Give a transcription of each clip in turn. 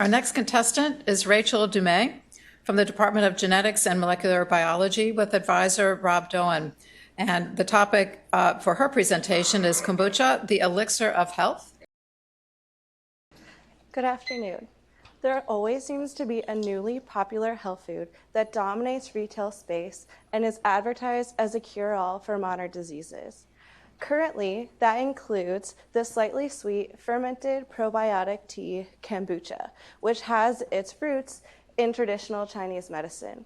Our next contestant is Rachel DuMez from the Department of Genetics and Molecular Biology with advisor Rob Doan. And the topic for her presentation is kombucha, the elixir of health. Good afternoon. There always seems to be a newly popular health food that dominates retail space and is advertised as a cure-all for modern diseases. Currently, that includes the slightly sweet fermented probiotic tea kombucha, which has its roots in traditional Chinese medicine.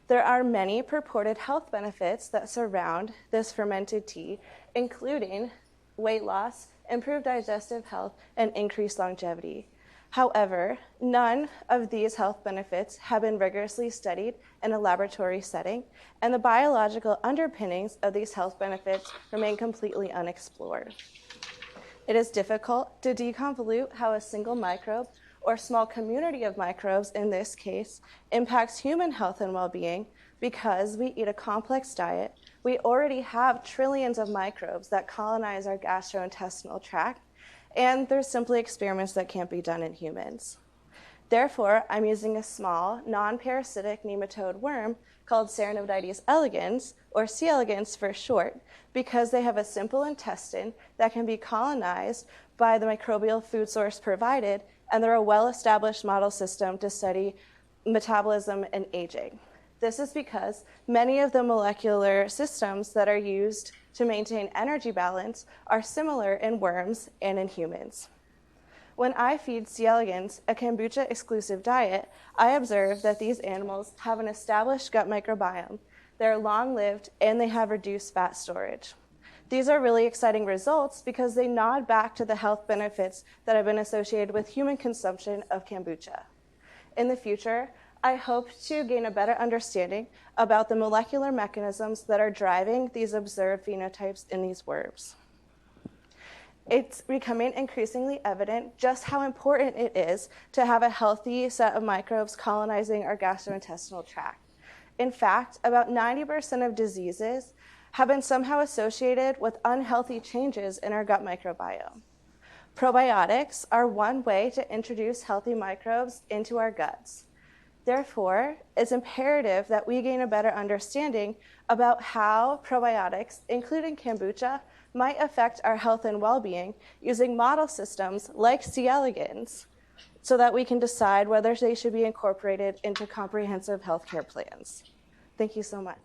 There are many purported health benefits that surround this fermented tea, including weight loss, improved digestive health, and increased longevity. However, none of these health benefits have been rigorously studied in a laboratory setting, and the biological underpinnings of these health benefits remain completely unexplored. It is difficult to deconvolute how a single microbe, or small community of microbes in this case, impacts human health and well-being because we eat a complex diet. We already have trillions of microbes that colonize our gastrointestinal tract, and there's simply experiments that can't be done in humans. Therefore, I'm using a small, non-parasitic nematode worm called Serenoides elegans, or C. elegans for short, because they have a simple intestine that can be colonized by the microbial food source provided, and they're a well-established model system to study metabolism and aging. This is because many of the molecular systems that are used to maintain energy balance are similar in worms and in humans. When I feed C. elegans a kombucha-exclusive diet, I observe that these animals have an established gut microbiome, they're long-lived, and they have reduced fat storage. These are really exciting results because they nod back to the health benefits that have been associated with human consumption of kombucha. In the future, I hope to gain a better understanding about the molecular mechanisms that are driving these observed phenotypes in these worms. It's becoming increasingly evident just how important it is to have a healthy set of microbes colonizing our gastrointestinal tract. In fact, about 90% of diseases have been somehow associated with unhealthy changes in our gut microbiome. Probiotics are one way to introduce healthy microbes into our guts. Therefore, it's imperative that we gain a better understanding about how probiotics, including kombucha, might affect our health and well-being using model systems like C. elegans, so that we can decide whether they should be incorporated into comprehensive healthcare plans. Thank you so much.